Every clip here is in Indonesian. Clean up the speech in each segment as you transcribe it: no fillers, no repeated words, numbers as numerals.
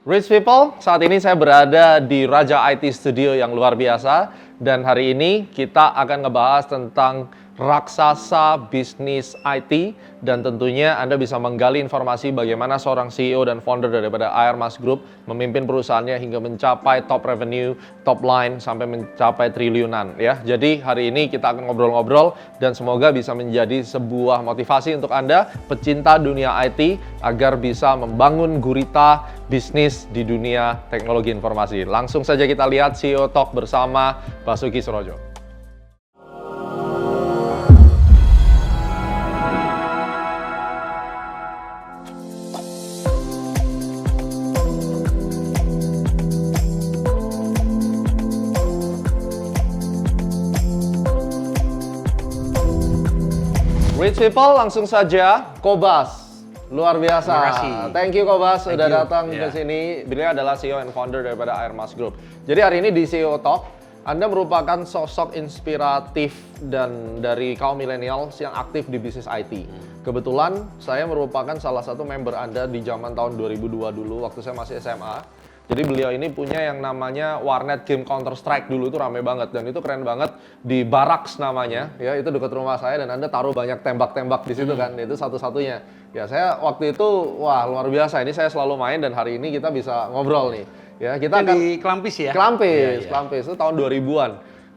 Rich people, saat ini saya berada di Raja IT Studio yang luar biasa dan hari ini kita akan ngebahas tentang raksasa bisnis IT dan tentunya Anda bisa menggali informasi bagaimana seorang CEO dan founder daripada Airmas Group memimpin perusahaannya hingga mencapai top revenue, top line sampai mencapai triliunan ya. Jadi hari ini kita akan ngobrol-ngobrol dan semoga bisa menjadi sebuah motivasi untuk Anda pecinta dunia IT agar bisa membangun gurita bisnis di dunia teknologi informasi. Langsung saja kita lihat CEO Talk bersama Basuki Surojo. Rich people, langsung saja Kobas. Luar biasa. Terima kasih. Thank you Kobas sudah datang ke Yeah. sini. Beliau adalah CEO and founder daripada Airmas Group. Jadi hari ini di CEO Talk, Anda merupakan sosok inspiratif dan dari kaum milenial yang aktif di bisnis IT. Kebetulan saya merupakan salah satu member Anda di zaman tahun 2002 dulu waktu saya masih SMA. Jadi beliau ini punya yang namanya Warnet Game Counter Strike dulu, itu rame banget dan itu keren banget di Barracks namanya ya, itu dekat rumah saya dan Anda taruh banyak tembak-tembak di situ kan, itu satu-satunya. Ya saya waktu itu wah luar biasa, ini saya selalu main dan hari ini kita bisa ngobrol nih. Ya, kita akan di Kelampis ya? Kelampis, Kelampis itu tahun 2000-an.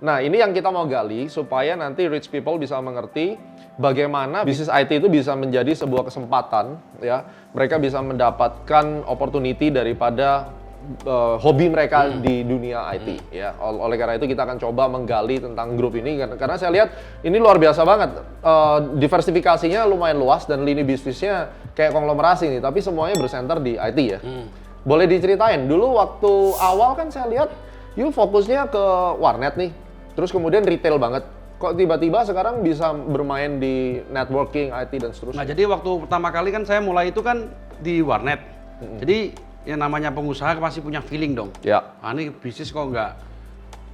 Nah, ini yang kita mau gali supaya nanti rich people bisa mengerti bagaimana bisnis IT itu bisa menjadi sebuah kesempatan ya. Mereka bisa mendapatkan opportunity daripada hobi mereka di dunia IT ya. Oleh karena itu kita akan coba menggali tentang grup ini karena saya lihat ini luar biasa banget. Diversifikasinya lumayan luas dan lini bisnisnya kayak konglomerasi nih, tapi semuanya bersenter di IT ya. Boleh diceritain dulu waktu awal kan saya lihat you fokusnya ke warnet nih. Terus kemudian retail banget. Kok tiba-tiba sekarang bisa bermain di networking, IT dan seterusnya? Nah, jadi waktu pertama kali kan saya mulai itu kan di warnet. Jadi yang namanya pengusaha pasti punya feeling dong. Ya. Nah, ini bisnis kok nggak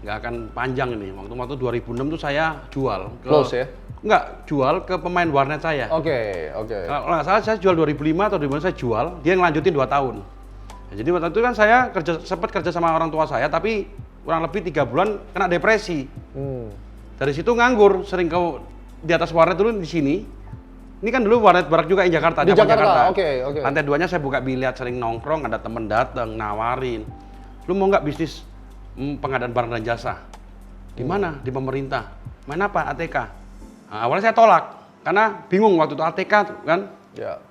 akan panjang ini. Waktu 2006 tuh saya jual. Close ya? Nggak, jual ke pemain warnet saya. Oke. Kalau nggak salah saya jual 2005 atau 2005 saya jual, dia ngelanjutin 2 tahun. Nah, jadi waktu itu kan saya sempat kerja sama orang tua saya, tapi kurang lebih 3 bulan kena depresi. Dari situ nganggur, sering di atas warnet dulu di sini. Ini kan dulu warnet barak juga di Jakarta. Di cabang Jakarta, oke. Lantai 2-nya saya buka biliar, sering nongkrong, ada temen datang, nawarin. Lu mau nggak bisnis pengadaan barang dan jasa? Gimana? Di pemerintah. Main apa? ATK. Nah, awalnya saya tolak, karena bingung waktu itu ATK kan. Ya.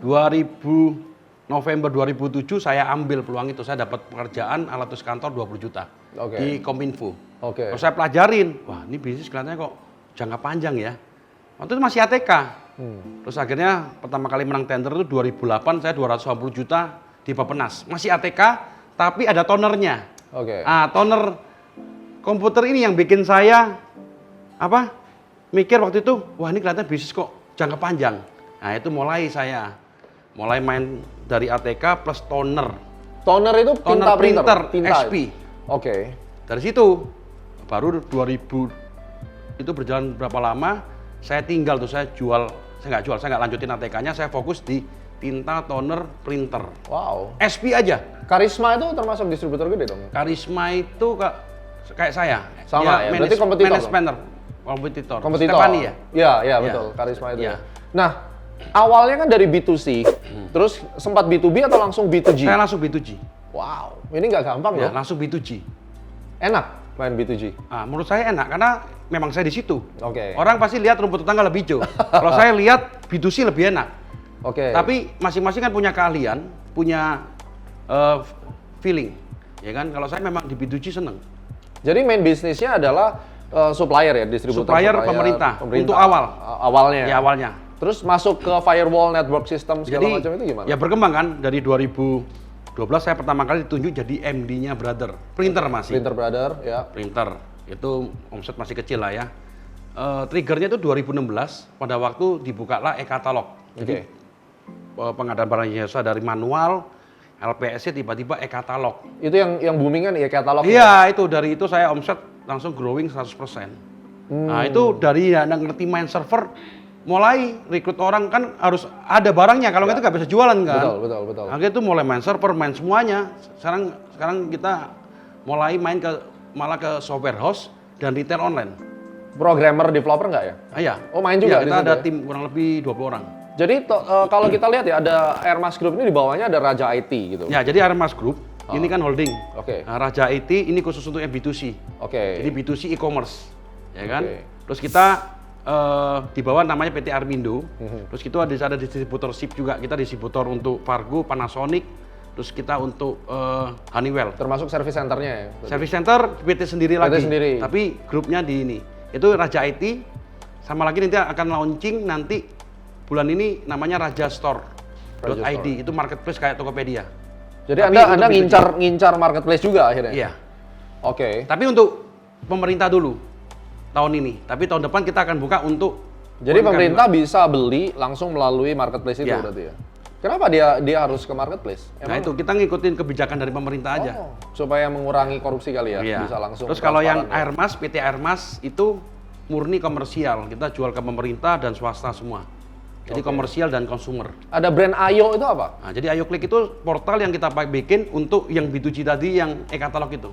2000 November 2007 saya ambil peluang itu, saya dapat pekerjaan alat tulis kantor 20 juta di Kominfo. Terus saya pelajarin, wah ini bisnis kelihatannya kok jangka panjang ya. Waktu itu masih ATK. Terus akhirnya pertama kali menang tender itu 2008, saya 250 juta di Bappenas. Masih ATK, tapi ada tonernya. Toner komputer ini yang bikin saya mikir waktu itu, wah ini kelihatan bisnis kok jangka panjang. Nah itu mulai main dari ATK plus toner. Toner itu tinta printer tinta. SP. Dari situ baru 2000 itu berjalan berapa lama, saya tinggal tuh, saya nggak lanjutin ATK-nya, saya fokus di tinta, toner, printer. Wow. SP aja. Karisma itu termasuk distributor gede dong? Karisma itu kayak saya. Sama ya, berarti kompetitor. Kompetitor. Stefani ya? Iya, betul. Karisma itu. Ya. Nah, awalnya kan dari B2C, terus sempat B2B atau langsung B2G? Saya langsung B2G. Wow, ini nggak gampang loh. Langsung B2G. Enak main B2G? Menurut saya enak, karena memang saya di situ. Orang pasti lihat rumput tetangga lebih hijau. Kalau saya lihat B2C lebih enak. Tapi masing-masing kan punya keahlian, punya feeling. Ya kan, kalau saya memang di B2G seneng. Jadi main bisnisnya adalah supplier ya, distributor supplier pemerintah untuk awalnya. Ya, awalnya. Terus masuk ke firewall, network system segala macam itu gimana? Ya berkembang kan, dari 2012 saya pertama kali ditunjuk jadi MD-nya Brother. Printer masih. Printer Brother, ya. Printer. Itu omset masih kecil lah ya. Triggernya itu 2016, pada waktu dibukalah e-katalog. Jadi pengadaan barang jasa dari manual, LPS-nya tiba-tiba e-katalog. Itu yang booming kan e-katalog? Iya, itu dari itu saya omset langsung growing 100%. Nah itu dari yang ngerti main server, mulai rekrut orang kan harus ada barangnya, kalau nggak itu nggak bisa jualan kan. Betul. Akhirnya itu mulai main server, main semuanya. Sekarang kita mulai main malah ke software house dan retail online. Programmer, developer nggak ya? Iya. Oh, main juga. Kita ada tim kurang lebih 20 orang. Jadi kalau kita lihat ya, ada Airmas Group ini di bawahnya ada Raja IT gitu. Ya, jadi Airmas Group ini kan holding. Oke. Nah, Raja IT ini khusus untuk yang B2C. Oke. Jadi B2C e-commerce, ya kan? Oke. Terus kita di bawah namanya PT Armindo. Terus kita ada distributor SIP juga. Kita distributor untuk Fargo, Panasonic. Terus kita untuk Honeywell. Termasuk service centernya ya? Service center PT sendiri lagi. sendiri. Tapi grupnya di ini. Itu Raja IT. Sama lagi nanti akan launching nanti bulan ini namanya Raja Store.id. Itu marketplace kayak Tokopedia. Jadi Anda ngincar marketplace juga akhirnya? Iya. Oke. Tapi untuk pemerintah dulu tahun ini. Tapi tahun depan kita akan buka untuk jadi pemerintah bisa beli langsung melalui marketplace itu berarti ya? Kenapa dia harus ke marketplace? Nah itu kita ngikutin kebijakan dari pemerintah aja. Supaya mengurangi korupsi kali ya? Iya. Bisa langsung. Terus kalau yang Airmas, PT Airmas itu murni komersial. Kita jual ke pemerintah dan swasta semua. Jadi komersial dan consumer. Ada brand Ayo itu apa? Nah, jadi Ayo Klik itu portal yang kita bikin untuk yang B2G tadi yang e-katalog itu.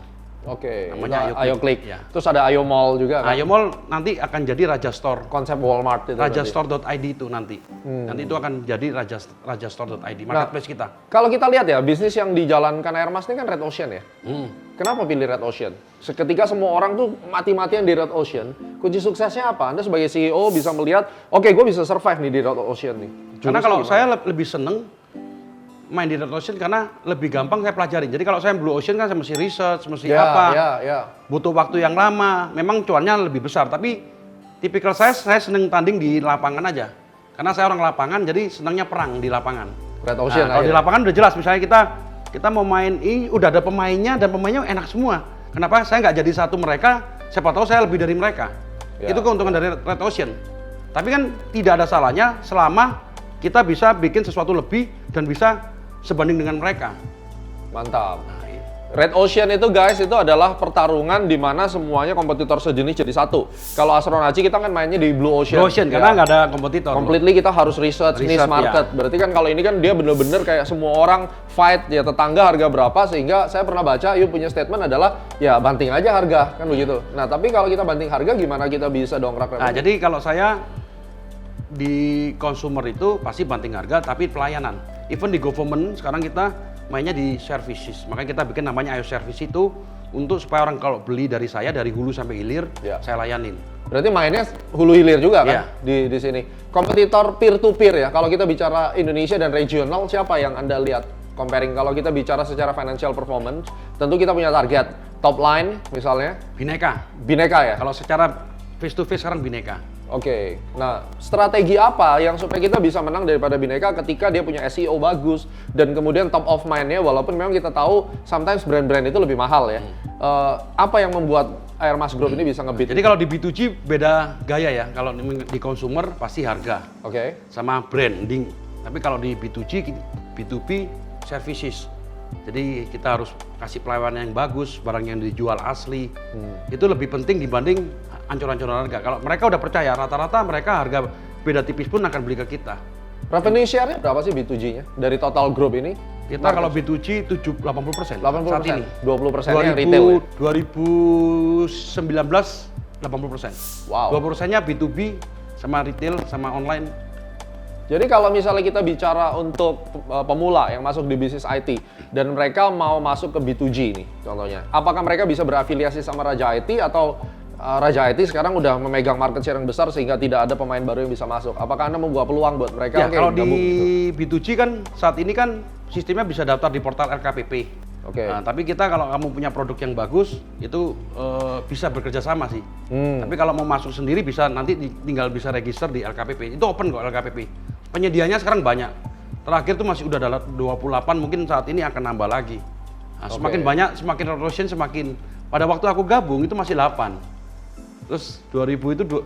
Oke, namanya Ayo Klik. Ya. Terus ada Ayo Mall juga kan? Ayo Mall nanti akan jadi Raja Store. Konsep Walmart itu. Rajastore.id itu nanti. Nanti itu akan jadi Rajastore.id, marketplace kita. Kalau kita lihat ya, bisnis yang dijalankan Airmas ini kan Red Ocean ya. Kenapa pilih Red Ocean? Ketika semua orang tuh mati-matian di Red Ocean, kunci suksesnya apa? Anda sebagai CEO bisa melihat, oke, gue bisa survive nih di Red Ocean nih. Karena kalau saya lebih seneng main di Red Ocean karena lebih gampang saya pelajarin. Jadi kalau saya Blue Ocean kan saya mesti research, mesti butuh waktu yang lama. Memang cuannya lebih besar, tapi tipikal saya seneng tanding di lapangan aja. Karena saya orang lapangan, jadi senangnya perang di lapangan. Red Ocean. Kalau di lapangan udah jelas, misalnya kita mau main ini udah ada pemainnya dan pemainnya enak semua. Kenapa saya nggak jadi satu mereka? Siapa tahu saya lebih dari mereka. Itu keuntungan dari Red Ocean. Tapi kan tidak ada salahnya selama kita bisa bikin sesuatu lebih dan bisa sebanding dengan mereka. Mantap. Red Ocean itu guys, itu adalah pertarungan di mana semuanya kompetitor sejenis jadi satu. Kalau Astronaci kita kan mainnya di Blue Ocean. Blue Ocean, karena nggak ada kompetitor. Completely kita harus research niche market. Berarti kan kalau ini kan dia bener-bener kayak semua orang fight ya tetangga harga berapa, sehingga saya pernah baca Yuk punya statement adalah ya banting aja harga, kan begitu. Nah tapi kalau kita banting harga gimana kita bisa dongkrak? Nah jadi kalau saya di consumer itu pasti banting harga tapi pelayanan. Even di government sekarang kita mainnya di services. Makanya kita bikin namanya Ayo Service itu untuk supaya orang kalau beli dari saya dari hulu sampai hilir saya layanin. Berarti mainnya hulu hilir juga kan di sini. Kompetitor peer to peer ya. Kalau kita bicara Indonesia dan regional, siapa yang Anda lihat comparing? Kalau kita bicara secara financial performance, tentu kita punya target top line misalnya. Bineka ya. Kalau secara face to face sekarang Bineka. Oke, nah strategi apa yang supaya kita bisa menang daripada Bineka ketika dia punya SEO bagus dan kemudian top of mind-nya, walaupun memang kita tahu sometimes brand-brand itu lebih mahal ya. Apa yang membuat Airmas Group ini bisa nge-beat? Jadi kalau di B2G beda gaya ya, kalau di consumer pasti harga sama branding. Tapi kalau di B2G, B2B services. Jadi kita harus kasih pelayanan yang bagus, barang yang dijual asli. Itu lebih penting dibanding ancur-ancuran harga. Kalau mereka udah percaya, rata-rata mereka harga beda tipis pun akan beli ke kita. Revenue share-nya berapa sih B2G-nya dari total grup ini? Kita kalau B2G 80%. 80% saat ini. 20% yang retail ya? 2019 80%. Wow. 20%-nya B2B sama retail sama online. Jadi kalau misalnya kita bicara untuk pemula yang masuk di bisnis IT dan mereka mau masuk ke B2G nih contohnya, apakah mereka bisa berafiliasi sama Raja IT atau Raja IT sekarang udah memegang market share yang besar sehingga tidak ada pemain baru yang bisa masuk? Apakah Anda membuat peluang buat mereka? Ya, kalau di B2G kan saat ini kan sistemnya bisa daftar di portal LKPP. Nah, tapi kita kalau kamu punya produk yang bagus itu bisa bekerja sama sih. Tapi kalau mau masuk sendiri bisa nanti tinggal bisa register di LKPP. Itu open kok LKPP. Penyedianya sekarang banyak. Terakhir tuh masih udah ada 28, mungkin saat ini akan nambah lagi. Nah, semakin banyak, semakin erosion, semakin. Pada waktu aku gabung itu masih 8. Terus 2020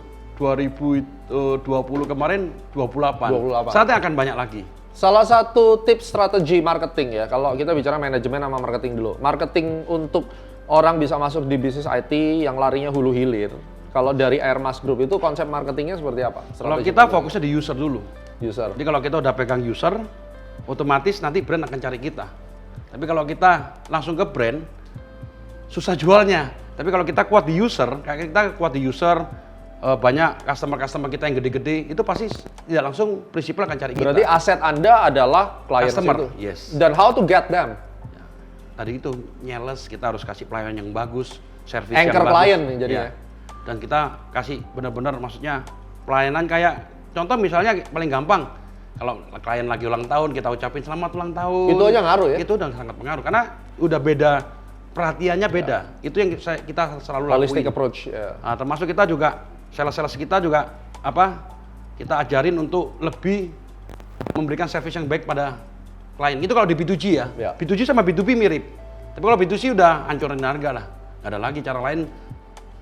kemarin 28. Saatnya akan banyak lagi. Salah satu tips strategi marketing ya, kalau kita bicara manajemen sama marketing dulu. Marketing untuk orang bisa masuk di bisnis IT yang larinya hulu hilir. Kalau dari Airmas Group itu konsep marketingnya seperti apa? Kalau kita fokusnya di user dulu. User. Jadi kalau kita udah pegang user, otomatis nanti brand akan cari kita. Tapi kalau kita langsung ke brand, susah jualnya. Tapi kalau kita kuat di user, kayak kita kuat di user, banyak customer kita yang gede-gede, itu pasti tidak langsung prinsipal akan cari kita. Berarti aset Anda adalah klien Customer, itu. yes. Dan how to get them? Tadi itu nyeles, kita harus kasih pelayanan yang bagus, service yang Anchor bagus. client nih jadinya. Ya. Dan kita kasih benar-benar maksudnya pelayanan kayak contoh misalnya paling gampang kalau klien lagi ulang tahun kita ucapin selamat ulang tahun. Itu aja ngaruh ya? Itu udah sangat pengaruh karena udah beda, perhatiannya beda. Ya. Itu yang kita selalu lakuin. Holistic approach. Yeah. Nah, termasuk kita juga sales kita juga kita ajarin untuk lebih memberikan service yang baik pada klien. Itu kalau di B2G ya. Ya. B2G sama B2B mirip. Tapi kalau B2C udah hancurin harga lah. Nggak ada lagi cara lain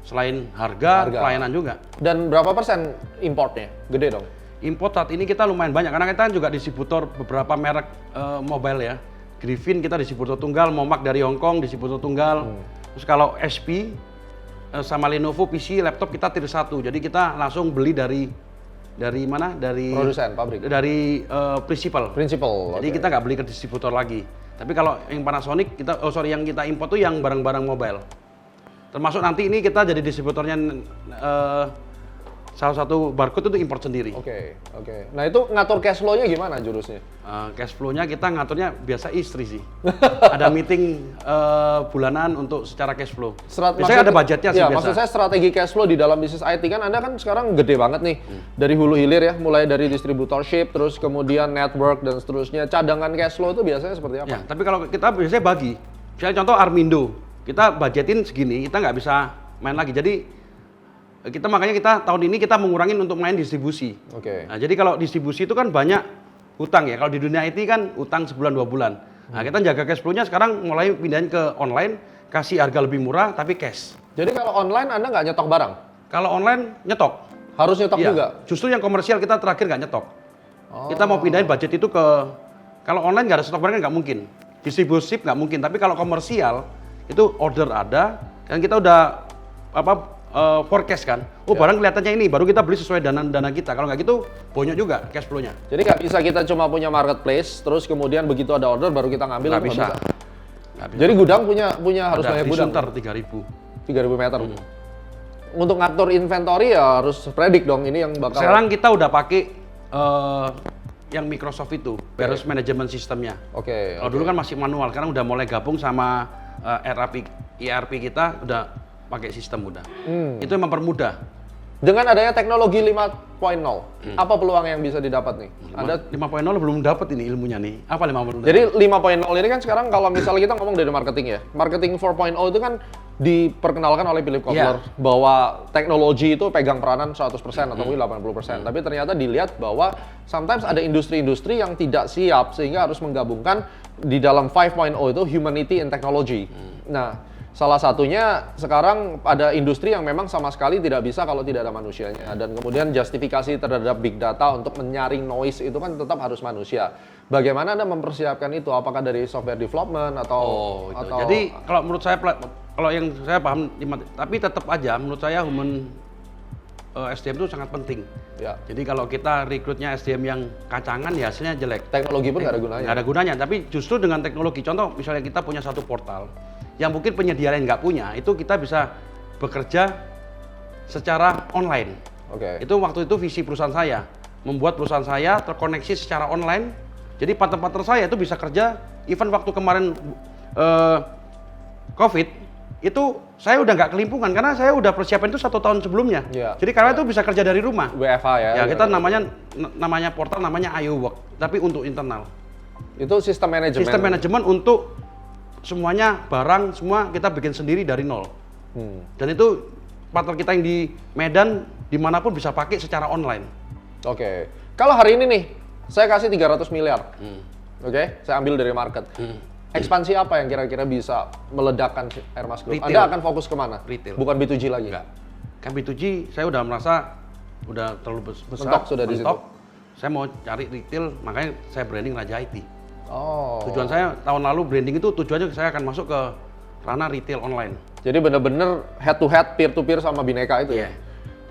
selain harga, pelayanan juga. Dan berapa persen importnya? Gede dong? Import saat ini kita lumayan banyak, karena kita juga distributor beberapa merek mobile ya. Griffin kita distributor tunggal, Momac dari Hong Kong distributor tunggal. Terus kalau HP sama Lenovo PC, laptop kita tier 1. Jadi kita langsung beli dari mana? Dari produsen, pabrik? Dari principal. Principal, Jadi kita nggak beli ke distributor lagi. Tapi kalau yang Panasonic, yang kita import tuh yang barang-barang mobile. Termasuk nanti ini kita jadi distributornya salah satu barcode itu import sendiri. Oke. Nah itu ngatur cash flow-nya gimana jurusnya? Cash flow-nya kita ngaturnya biasa istri sih. Ada meeting bulanan untuk secara cash flow. Biasanya ada budgetnya sih biasa. Maksud saya strategi cash flow di dalam bisnis IT kan Anda kan sekarang gede banget nih. Dari hulu hilir ya, mulai dari distributorship, terus kemudian network dan seterusnya. Cadangan cash flow itu biasanya seperti apa? Ya, tapi kalau kita biasanya bagi. Misalnya contoh Armindo, kita budgetin segini, kita nggak bisa main lagi. Jadi makanya kita tahun ini kita mengurangi untuk main distribusi. Oke. Nah, jadi kalau distribusi itu kan banyak hutang ya. Kalau di dunia IT kan hutang sebulan 2 bulan. Nah, kita jaga cash flow-nya sekarang mulai pindahin ke online, kasih harga lebih murah tapi cash. Jadi kalau online Anda nggak nyetok barang? Kalau online nyetok. Harus nyetok juga? Justru yang komersial kita terakhir nggak nyetok. Kita mau pindahin budget itu ke, kalau online nggak ada stok barang nggak mungkin. Distribusi nggak mungkin. Tapi kalau komersial itu order ada, dan kita udah forecast kan. Barang kelihatannya ini, baru kita beli sesuai dana kita. Kalau nggak gitu, bonyok juga cash flow-nya. Jadi nggak bisa kita cuma punya marketplace, terus kemudian begitu ada order baru kita ngambil. Nggak bisa. Jadi gudang punya harus banyak gudang. Ada 3.000 meter. Untuk ngatur inventory ya harus predik dong ini yang bakal. Sekarang kita udah pakai yang Microsoft itu, warehouse management systemnya. Kalau dulu kan masih manual, sekarang udah mulai gabung sama ERP kita, udah pakai sistem udah. Itu yang mempermudah. Dengan adanya teknologi 5.0, apa peluang yang bisa didapat nih? Anda 5.0 belum dapat ini ilmunya nih. Apa 5.0? Jadi 5.0 ini kan sekarang kalau misalnya kita ngomong dari marketing ya. Marketing 4.0 itu kan diperkenalkan oleh Philip Kotler bahwa teknologi itu pegang peranan 100% atau mungkin 80%. Tapi ternyata dilihat bahwa sometimes ada industri-industri yang tidak siap sehingga harus menggabungkan di dalam 5.0 itu humanity and technology. Nah, salah satunya sekarang ada industri yang memang sama sekali tidak bisa kalau tidak ada manusianya. Dan kemudian justifikasi terhadap big data untuk menyaring noise itu kan tetap harus manusia. Bagaimana Anda mempersiapkan itu? Apakah dari software development atau? Jadi kalau menurut saya, kalau yang saya paham, tapi tetap aja menurut saya human SDM itu sangat penting. Ya. Jadi kalau kita rekrutnya SDM yang kacangan ya hasilnya jelek. Teknologi pun nggak ada gunanya. Nggak ada gunanya, tapi justru dengan teknologi. Contoh misalnya kita punya satu portal yang mungkin penyedia lain nggak punya, itu kita bisa bekerja secara online. Itu waktu itu visi perusahaan saya, membuat perusahaan saya terkoneksi secara online. Jadi partner-partner saya itu bisa kerja, even waktu kemarin COVID, itu saya udah nggak kelimpungan karena saya udah persiapan itu 1 tahun sebelumnya. Jadi karena itu bisa kerja dari rumah. WFH ya. Ya kita namanya portal namanya IO Work, tapi untuk internal. Itu sistem manajemen. Sistem manajemen untuk semuanya barang semua kita bikin sendiri dari nol. Dan itu partner kita yang di Medan dimanapun bisa pakai secara online. Kalau hari ini nih saya kasih 300 miliar, saya ambil dari market. Ekspansi apa yang kira-kira bisa meledakkan Airmas Group? Retail. Anda akan fokus kemana? Retail. Bukan B2G lagi? Enggak. Kan B2G saya udah merasa udah terlalu besar. Mentok sudah di situ. Saya mau cari retail, makanya saya branding Raja IT. Oh. Tujuan saya tahun lalu branding itu tujuannya saya akan masuk ke ranah retail online. Jadi bener-bener head to head, peer to peer sama Bineka itu ya?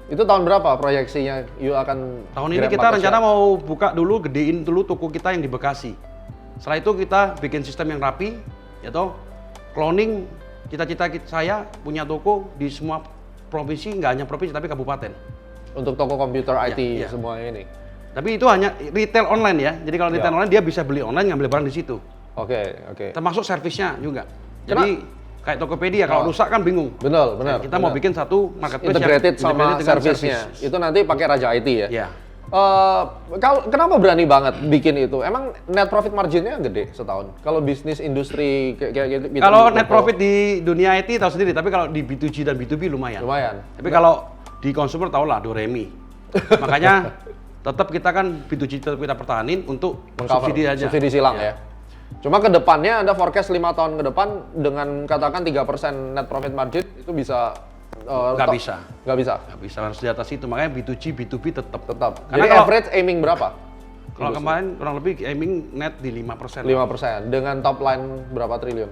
Itu tahun berapa proyeksinya you akan Tahun ini kita rencana mau buka dulu, gedein dulu toko kita yang di Bekasi. Setelah itu kita bikin sistem yang rapi, ya toh, cloning, cita-cita saya punya toko di semua provinsi, nggak hanya provinsi tapi kabupaten. Untuk toko komputer IT semua ini? Tapi itu hanya retail online ya, jadi kalau retail online dia bisa beli online, ngambil barang di situ. Oke. Termasuk servisnya juga. Jadi kayak Tokopedia kalau rusak kan bingung. Benar. Kita mau bikin satu marketplace integrated sama servisnya. Itu nanti pakai Raja IT ya? Iya. Kenapa berani banget bikin itu? Emang net profit marginnya gede setahun? Kalau bisnis industri kayak gitu? Kalau net profit di dunia IT tahu sendiri, tapi kalau di B2G dan B2B lumayan. Tapi kalau di consumer tau lah, Doremi. Makanya tetap kita kan B2G tetap kita pertahanin untuk subsidi aja. Subsidi silang ya. Cuma ke depannya Anda forecast 5 tahun ke depan dengan katakan 3% net profit margin itu bisa nggak bisa. Nggak bisa, harus di atas itu. Makanya B2G, B2B tetap. Jadi average aiming berapa? Kalau kemarin kurang lebih aiming net di 5%. 5%. Dengan top line berapa triliun?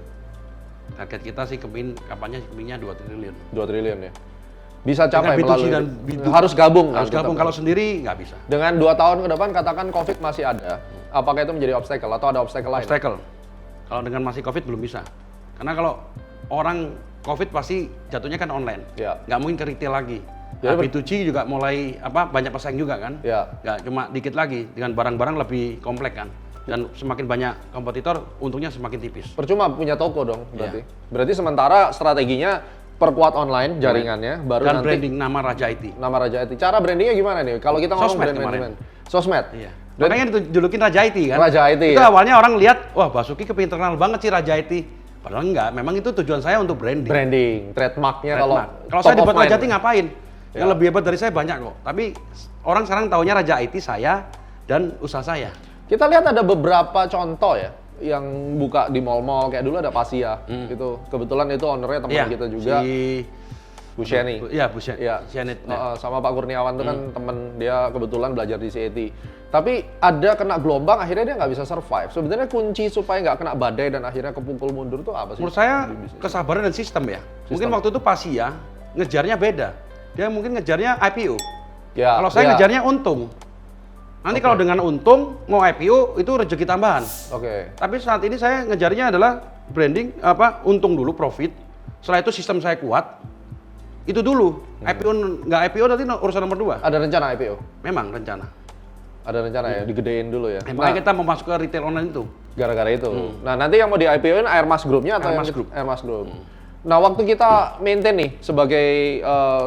Target kita sih kapannya kepinginnya 2 triliun. 2 triliun ya? Bisa capai melalui dan B2B. Harus gabung. Kalau sendiri nggak bisa. Dengan 2 tahun ke depan katakan COVID masih ada. Apakah itu menjadi obstacle atau ada obstacle lain? Obstacle. Kalau dengan masih COVID belum bisa. Karena kalau orang COVID pasti jatuhnya kan online. Nggak mungkin ke retail lagi. Nah, B2G juga mulai banyak pesaing juga kan. Nggak cuma dikit lagi, dengan barang-barang lebih kompleks kan. Dan semakin banyak kompetitor, untungnya semakin tipis. Percuma punya toko dong berarti. Berarti sementara strateginya perkuat online jaringannya, baru dan nanti branding nama Raja IT. Nama Raja IT. Cara brandingnya gimana nih? Kalau kita ngomong brand management. Sosmed. Iya. Makanya dijulukin Raja IT kan. Raja IT. Itu awalnya orang lihat, wah Basuki kepingin terkenal banget sih Raja IT. Padahal enggak, memang itu tujuan saya untuk branding. Branding, trademarknya kalau saya dibuat Raja IT ngapain? Yang lebih hebat dari saya banyak kok. Tapi orang sekarang taunya Raja IT saya dan usaha saya. Kita lihat ada beberapa contoh ya yang buka di mall-mall, kayak dulu ada Pasia gitu. Kebetulan itu ownernya teman kita juga. Bu Sheni. Iya, Bu Sheni. Sama Pak Kurniawan itu kan temen dia kebetulan belajar di CET. Tapi ada kena gelombang, akhirnya dia nggak bisa survive. Sebenarnya kunci supaya nggak kena badai dan akhirnya kepukul mundur itu apa sih? Menurut saya kesabaran dan sistem ya. Mungkin waktu itu Pasia ngejarnya beda. Dia mungkin ngejarnya IPO. Kalau saya ngejarnya untung. Nanti kalau dengan untung mau IPO itu rezeki tambahan. Tapi saat ini saya ngejarnya adalah branding untung dulu, profit. Setelah itu sistem saya kuat. Itu dulu. IPO nggak IPO nanti urusan nomor 2. Ada rencana IPO? Memang rencana. Ada rencana ya, digedein dulu ya. Makanya kita mau masuk ke retail online itu. Gara-gara itu. Nah, nanti yang mau di IPO-in Airmas Group-nya atau Airmas Group. Nah, waktu kita maintain nih sebagai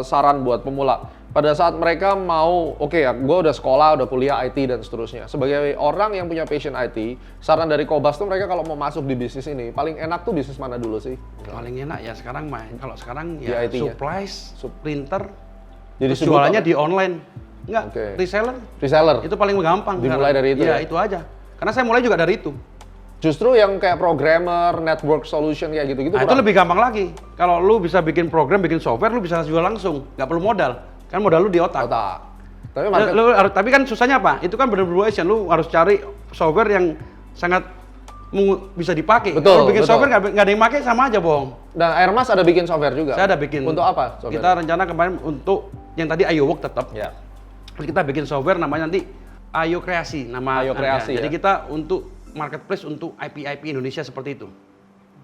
saran buat pemula. Pada saat mereka mau, gue udah sekolah, udah kuliah IT dan seterusnya. Sebagai orang yang punya passion IT, saran dari Kobas tuh mereka kalau mau masuk di bisnis ini, paling enak tuh bisnis mana dulu sih? Paling enak ya sekarang kalau sekarang ya supplies, printer, jadi jualannya di online. Enggak, reseller. Itu paling gampang. Dimulai dari itu ya? Itu aja. Karena saya mulai juga dari itu. Justru yang kayak programmer, network solution kayak gitu-gitu. Nah, itu lebih gampang lagi. Kalau lu bisa bikin program, bikin software, lu bisa jual langsung. Nggak perlu modal. Kan modal lu di otak. Tapi kan susahnya apa? Itu kan benar-benar lu harus cari software yang sangat bisa dipakai. Kalau bikin software nggak ada yang pakai sama aja bohong. Dan Airmas ada bikin software juga? Saya ada bikin. Untuk apa? Software? Kita rencana kemarin untuk yang tadi IOWork tetap. Kita bikin software namanya nanti Ayo Kreasi. Jadi kita untuk marketplace untuk IP Indonesia seperti itu.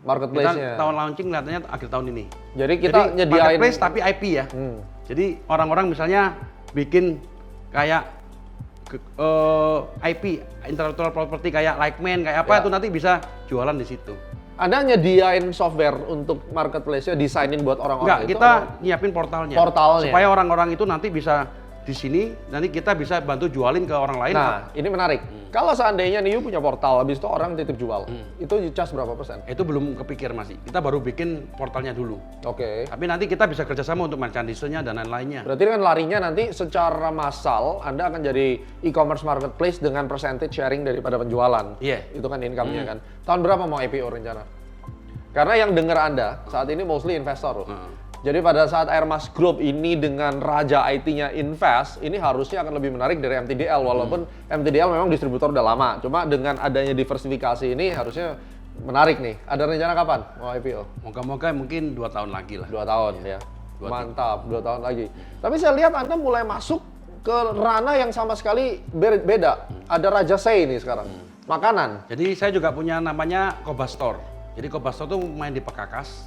Marketplace-nya. Kita tahun launching kelihatannya akhir tahun ini. Jadi kita nyediain marketplace tapi IP ya. Jadi orang-orang misalnya bikin kayak IP intellectual property kayak Likeman kayak apa itu nanti bisa jualan di situ. Anda nyediain software untuk marketplace-nya, desainin buat orang-orang itu? Enggak, kita nyiapin portalnya. Supaya orang-orang itu nanti bisa di sini, nanti kita bisa bantu jualin ke orang lain. Nah, ini menarik. Kalau seandainya nih punya portal, habis itu orang titip jual, itu charge berapa persen? Itu belum kepikir masih. Kita baru bikin portalnya dulu. Tapi nanti kita bisa kerjasama untuk merchandise-nya dan lain-lainnya. Berarti kan larinya nanti secara massal, Anda akan jadi e-commerce marketplace dengan percentage sharing daripada penjualan. Itu kan income-nya kan. Tahun berapa mau IPO rencana? Karena yang dengar Anda saat ini mostly investor loh. Jadi pada saat Airmas Group ini dengan Raja IT-nya invest, ini harusnya akan lebih menarik dari MTDL. Walaupun MTDL memang distributor udah lama. Cuma dengan adanya diversifikasi ini harusnya Menarik nih. Ada rencana kapan mau IPO? Moga-moga mungkin 2 tahun lagi lah. 2 tahun ya. Mantap, 2 tahun lagi. Tapi saya lihat Anda mulai masuk ke ranah yang sama sekali beda. Ada Raja Sei ini sekarang. Makanan. Jadi saya juga punya namanya Koba Store. Jadi Koba Store tuh main di Pekakas.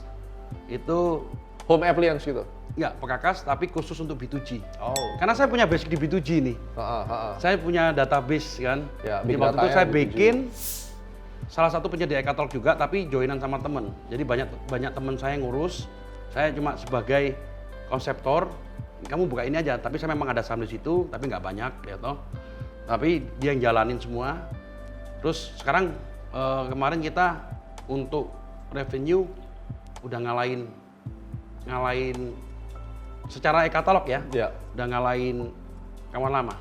Itu Home appliance gitu? enggak, Pekakas tapi khusus untuk B2G. Oh. Karena saya punya basic di B2G nih. Saya punya database kan. Ya, jadi waktu itu saya bikin salah satu penyedia e-katalog juga, tapi joinan sama temen. Jadi banyak temen saya yang ngurus. Saya cuma sebagai konseptor. Kamu buka ini aja, tapi saya memang ada saham di situ, tapi nggak banyak, ya toh. Tapi dia yang jalanin semua. Terus sekarang kemarin kita untuk revenue udah ngalahin secara e-katalog ya. Udah ngalahin kawan lama.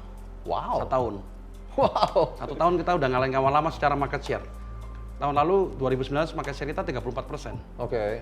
Wow. 1 tahun. Wow. 1 tahun kita udah ngalahin kawan lama secara market share. Tahun lalu 2019 market share kita 34%. Oke.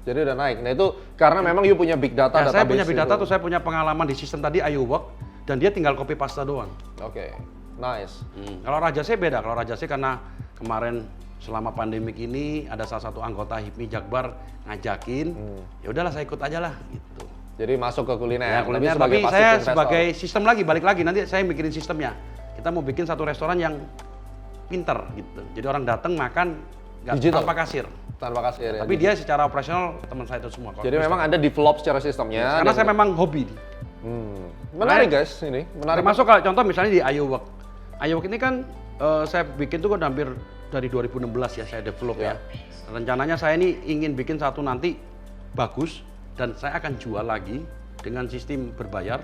Jadi udah naik. Nah itu karena memang you punya big data. Ya, saya punya big data tuh, saya punya pengalaman di sistem tadi iWork dan dia tinggal copy paste doang. Oke. Nice. Kalau Raja Sei beda. Kalau Raja Sei karena kemarin selama pandemik ini ada salah satu anggota HIPMI Jakbar ngajakin, ya udahlah saya ikut aja lah gitu. Jadi masuk ke kuliner. Ya, kuliner, tapi saya sebagai sistem lagi, balik lagi nanti saya mikirin sistemnya. Kita mau bikin satu restoran yang pinter gitu. Jadi orang datang makan tanpa kasir. Tanpa kasir ya. Tapi dia secara operasional teman saya itu semua. Jadi memang Anda develop secara sistemnya. Karena saya memang hobi. Menarik guys ini. Menarik. Termasuk kalau contoh misalnya di iWork. iWork ini kan saya bikin tuh kan hampir dari 2016 ya saya develop ya. Rencananya saya ini ingin bikin satu nanti bagus dan saya akan jual lagi dengan sistem berbayar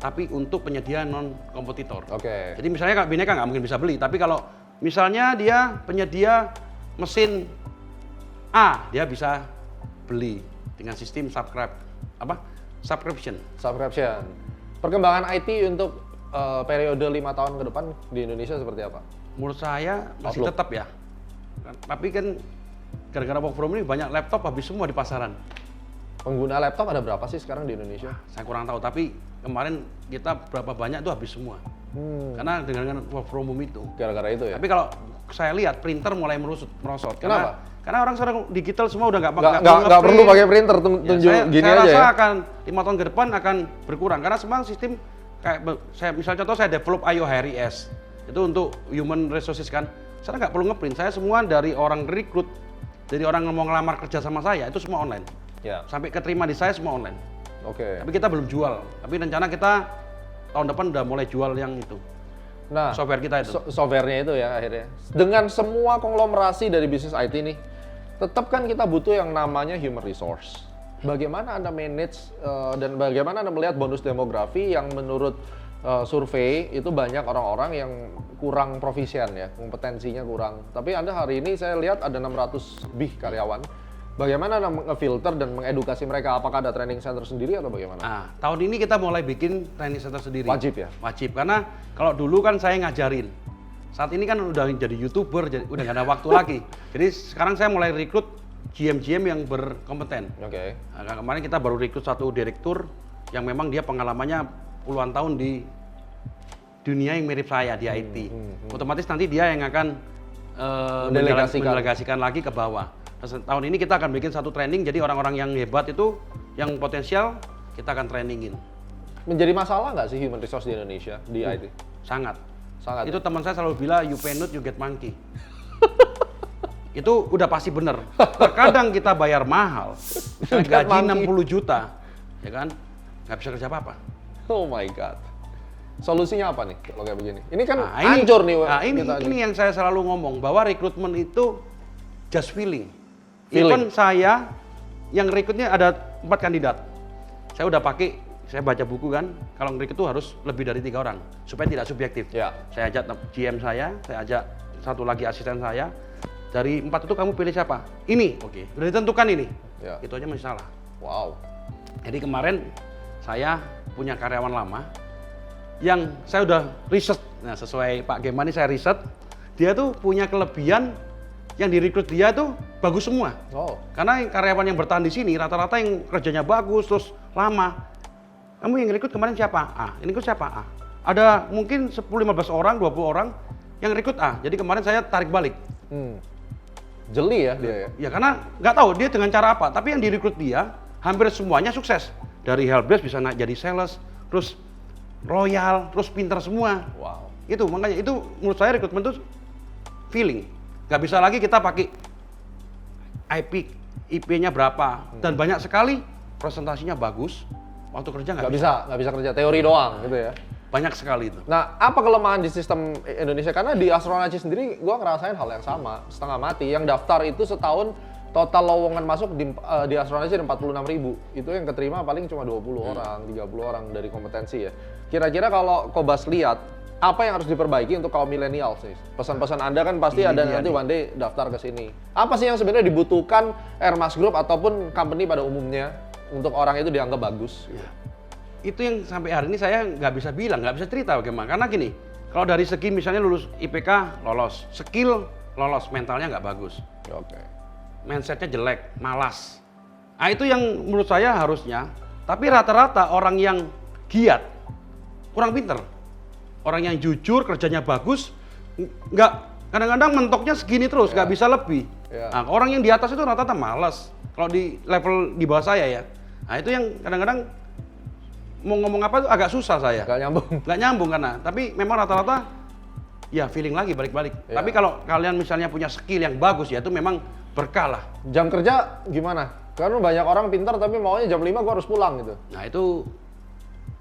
tapi untuk penyedia non kompetitor. Oke. Jadi misalnya Kak Bineka nggak mungkin bisa beli, tapi kalau misalnya dia penyedia mesin A, dia bisa beli dengan sistem subscription. Perkembangan IT untuk periode 5 tahun ke depan di Indonesia seperti apa? Menurut saya masih tetap ya. Tapi kan gara-gara work from ini banyak laptop habis semua di pasaran. Pengguna laptop ada berapa sih sekarang di Indonesia? Saya kurang tahu, tapi kemarin kita berapa banyak itu habis semua. Karena dengan work from home itu. Gara-gara itu ya? Tapi kalau saya lihat printer mulai merosot. Kenapa? Karena orang sekarang digital semua udah nggak perlu pakai printer, tunjuk gini saya aja rasa ya? akan 5 tahun ke depan akan berkurang. Karena semua sistem, kayak saya misalnya contoh saya develop IO HRIS. Itu untuk human resources kan. Saya nggak perlu ngeprint, saya semua dari orang rekrut, dari orang yang mau ngelamar kerja sama saya, itu semua online. Ya. Sampai keterima di saya semua online. Oke. Tapi kita belum jual. Tapi rencana kita tahun depan udah mulai jual yang itu. Nah, software kita itu. Softwarenya itu ya akhirnya. Dengan semua konglomerasi dari bisnis IT nih, tetap kan kita butuh yang namanya human resource. Bagaimana Anda manage dan bagaimana Anda melihat bonus demografi yang menurut survei itu banyak orang-orang yang kurang profisien ya, kompetensinya kurang. Tapi Anda hari ini saya lihat ada 600 lebih karyawan. Bagaimana Anda ngefilter dan mengedukasi mereka? Apakah ada training center sendiri atau bagaimana? Nah, tahun ini kita mulai bikin training center sendiri. Wajib ya? Wajib, karena kalau dulu kan saya ngajarin. Saat ini kan udah jadi YouTuber, udah nggak ada waktu lagi. Jadi sekarang saya mulai rekrut GM-GM yang berkompeten. Oke. Nah, kemarin kita baru rekrut satu direktur yang memang dia pengalamannya puluhan tahun di dunia yang mirip saya di IT. Otomatis nanti dia yang akan mendelegasikan lagi ke bawah. Tahun ini kita akan bikin satu training, jadi orang-orang yang hebat itu, yang potensial, kita akan trainingin. Menjadi masalah nggak sih human resource di Indonesia, di IT? Sangat. Itu teman saya selalu bilang, you pay not, you get monkey. Itu udah pasti bener. Terkadang kita bayar mahal, misalnya gaji 60 juta, ya kan, nggak bisa kerja apa-apa. Oh my God. Solusinya apa nih kalau kayak begini? Ini kan hancur nih. Ini yang saya selalu ngomong, bahwa rekrutmen itu just feeling. Even saya yang rekrutnya ada 4 kandidat. Saya udah pakai, saya baca buku kan, kalau ngerekrut itu harus lebih dari 3 orang supaya tidak subjektif. Ya. Saya ajak GM saya ajak satu lagi asisten saya. Dari 4 itu kamu pilih siapa? Ini, oke. Udah ditentukan ini. Ya. Itu aja masih salah. Wow. Jadi kemarin saya punya karyawan lama yang saya udah riset. Nah, sesuai Pak Gemani saya riset, dia tuh punya kelebihan yang direkrut dia tuh bagus semua. Oh. Karena karyawan yang bertahan di sini rata-rata yang kerjanya bagus terus lama. Kamu yang rekrut kemarin siapa? A. Ini rekrut siapa? A. Ada mungkin 10-15 orang, 20 orang yang rekrut A. Jadi kemarin saya tarik balik. Jeli ya dia ya? Ya karena nggak tahu dia dengan cara apa, tapi yang direkrut dia hampir semuanya sukses. Dari helpdesk bisa naik jadi sales, terus loyal, terus pintar semua. Wow. Itu makanya itu menurut saya rekrutmen itu feeling. Nggak bisa lagi kita pakai IP-nya berapa dan banyak sekali presentasinya bagus. Waktu kerja nggak bisa kerja teori doang gitu ya. Banyak sekali itu. Nah, apa kelemahan di sistem Indonesia? Karena di Astronaci sendiri gua ngerasain hal yang sama, setengah mati. Yang daftar itu setahun total lowongan masuk di Astronaci ada 46.000. Itu yang keterima paling cuma 20 orang, 30 orang dari kompetensi ya. Kira-kira kalau Kobas lihat, apa yang harus diperbaiki untuk kaum milenial sih? Pesan-pesan Anda kan pasti ada nanti one day daftar ke sini. Apa sih yang sebenarnya dibutuhkan Airmas Group ataupun company pada umumnya untuk orang itu dianggap bagus? Ya. Itu yang sampai hari ini saya nggak bisa bilang, nggak bisa cerita bagaimana. Karena gini, kalau dari segi misalnya lulus IPK lolos, skill lolos, mentalnya nggak bagus. Oke. Mindsetnya jelek, malas. Nah itu yang menurut saya harusnya. Tapi rata-rata orang yang giat, kurang pinter. Orang yang jujur, kerjanya bagus, nggak kadang-kadang mentoknya segini terus, nggak bisa lebih. Nah, orang yang di atas itu rata-rata malas. Kalau di level di bawah saya ya, nah itu yang kadang-kadang mau ngomong apa tuh agak susah saya. Nggak nyambung karena, tapi memang rata-rata ya feeling lagi balik-balik. Tapi kalau kalian misalnya punya skill yang bagus ya itu memang berkah lah. Jam kerja gimana? Karena banyak orang pintar tapi maunya jam 5 gua harus pulang gitu. Nah itu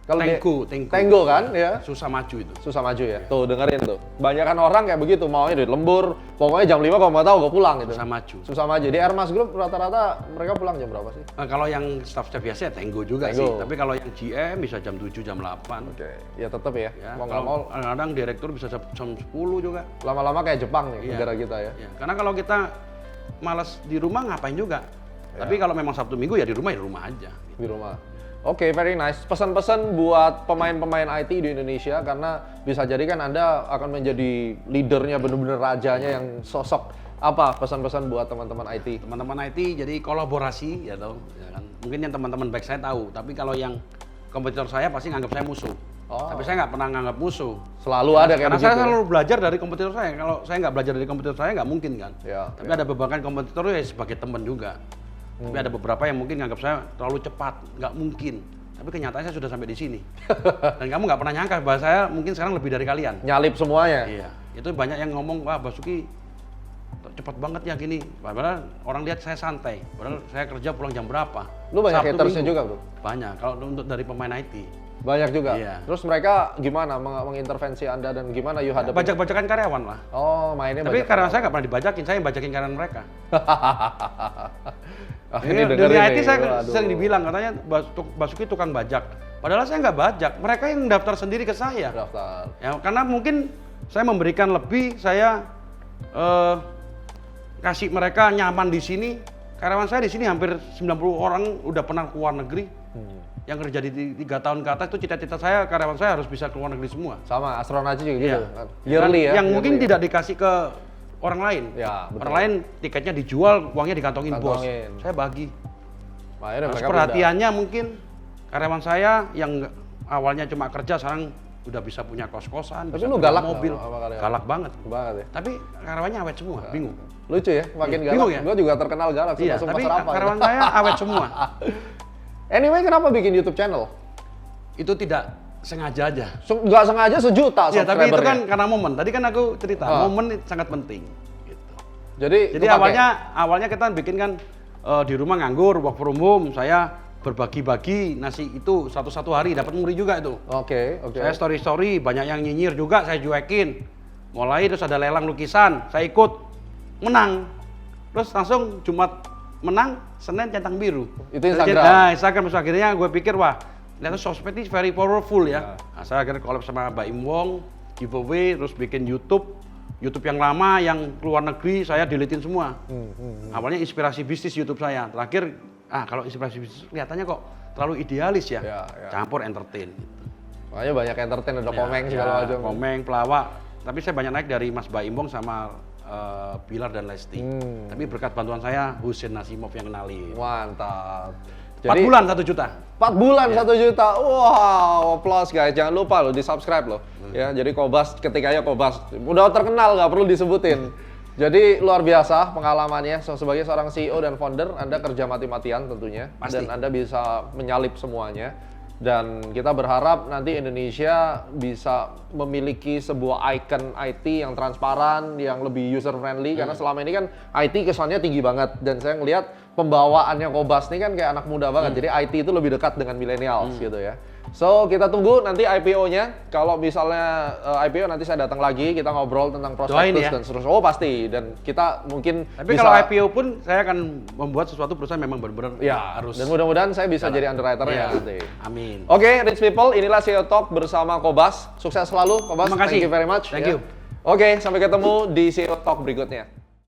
Kalau Tenggo kan ya. Susah maju itu. Susah maju ya. Tuh dengerin tuh. Banyakan orang kayak begitu, maunya duit lembur, pokoknya jam 5 kalau mau tahu gue pulang gitu. Susah maju. Susah maju. Di Airmas Group rata-rata mereka pulang jam berapa sih? Kalau yang staff-staff biasa ya Tenggo juga sih. Tapi kalau yang GM bisa jam 7, jam 8. Oke. Ya tetap ya. Mau nggak mau kadang direktur bisa jam 10 juga. Lama-lama kayak Jepang nih negara kita ya. Karena kalau kita malas di rumah ngapain juga. Tapi kalau memang Sabtu Minggu ya di rumah aja. Di rumah. Oke, very nice. Pesan-pesan buat pemain-pemain IT di Indonesia karena bisa jadi kan Anda akan menjadi leadernya, bener-bener rajanya yang sosok. Apa pesan-pesan buat teman-teman IT? Teman-teman IT jadi kolaborasi ya toh. Ya kan? Mungkin yang teman-teman baik saya tahu, tapi kalau yang kompetitor saya pasti nganggap saya musuh. Tapi saya nggak pernah nganggap musuh. Selalu ada kayak karena begitu. Saya selalu belajar dari kompetitor saya. Kalau saya nggak belajar dari kompetitor saya nggak mungkin kan. Tapi ada beberapa kompetitor ya sebagai teman juga. Tapi ada beberapa yang mungkin nganggap saya terlalu cepat, nggak mungkin. Tapi kenyataannya saya sudah sampai di sini. Dan kamu nggak pernah nyangka bahwa saya mungkin sekarang lebih dari kalian. Nyalip semuanya. Iya. Itu banyak yang ngomong, wah Basuki cepat banget ya gini. Padahal orang lihat saya santai. Padahal saya kerja pulang jam berapa. Lu banyak hatersnya juga bro? Banyak. Kalau untuk dari pemain IT. Banyak juga. Iya. Terus mereka gimana mengintervensi Anda dan gimana you hadapi? Bajak-bajakan karyawan lah. Oh, mainnya tapi karyawan saya nggak pernah dibajakin, saya yang bajakin karyawan mereka. Ini dunia IT saya sering dibilang katanya Basuki tukang bajak. Padahal saya nggak bajak, mereka yang daftar sendiri ke saya. Daftar. Ya, karena mungkin saya memberikan lebih, saya kasih mereka nyaman di sini. Karyawan saya di sini hampir 90 orang udah pernah ke luar negeri. Yang kerja di 3 tahun ke atas itu cita-cita saya karyawan saya harus bisa ke luar negeri semua. Sama Astronaci juga gitu. Yearly ya. Yang mungkin tidak dikasih ke orang lain. Ya, betul. Orang lain tiketnya dijual, uangnya dikantongin bos. Saya bagi. Perhatiannya mungkin karyawan saya yang awalnya cuma kerja sekarang udah bisa punya kos-kosan, tapi bisa lu galak mobil. Galak banget. Ya. Tapi karyawannya awet semua, bingung. Lucu ya, makin galak. Bingung ya? Gua juga terkenal galak. Iya, tapi karyawan saya awet semua. Anyway, kenapa bikin YouTube channel? Itu tidak sengaja aja. Nggak sengaja sejuta subscribernya. Ya, tapi itu kan karena momen. Tadi kan aku cerita, momen sangat penting. Gitu. Jadi awalnya kita bikin kan di rumah nganggur, work from home. Saya berbagi-bagi nasi itu satu hari dapat muri juga itu. Oke. Saya story banyak yang nyinyir juga, saya cuekin. Mulai terus ada lelang lukisan, saya ikut menang. Terus langsung Jumat menang, Senin centang biru. Itu Instagram. Nah, Instagram terus akhirnya gue pikir wah, ternyata sosmed ini very powerful ya. Nah, saya akhirnya collab sama Mbak Im Wong, giveaway, terus bikin YouTube yang lama, yang keluar negeri saya deletein semua. Awalnya inspirasi bisnis YouTube saya. Terakhir, kalau inspirasi bisnis kelihatannya kok terlalu idealis ya. Campur entertain. Makanya banyak entertain, ada komeng segala macam. Komeng, pelawak. Tapi saya banyak naik dari Mas Mbak Im Wong sama Pilar dan Lesti. Tapi berkat bantuan saya, Husein Nasimov yang kenalin. Mantap. 4 bulan 1 juta. 4 bulan 1 juta. Wow, applause guys. Jangan lupa loh di-subscribe loh. Ya, jadi Kobas ketikanya Kobas. Udah terkenal, nggak perlu disebutin. Jadi luar biasa pengalamannya. Sebagai seorang CEO dan founder, Anda kerja mati-matian tentunya. Pasti. Dan Anda bisa menyalip semuanya. Dan kita berharap nanti Indonesia bisa memiliki sebuah icon IT yang transparan, yang lebih user friendly. Karena selama ini kan IT kesannya tinggi banget. Dan saya ngelihat pembawaannya Qobas ini kan kayak anak muda banget. Jadi IT itu lebih dekat dengan millennials gitu ya. So, kita tunggu nanti IPO-nya. Kalau misalnya IPO nanti saya datang lagi, kita ngobrol tentang prospektus dan seterusnya. Oh, pasti. Dan kita mungkin Tapi bisa, kalau IPO pun saya akan membuat sesuatu perusahaan memang benar-benar harus. Dan mudah-mudahan saya bisa jadi underwriter-nya nanti. Amin. Oke, Rich People, inilah CEO Talk bersama Qobas. Sukses selalu, Qobas. Terima kasih. Thank you very much. Thank you. Oke, sampai ketemu di CEO Talk berikutnya.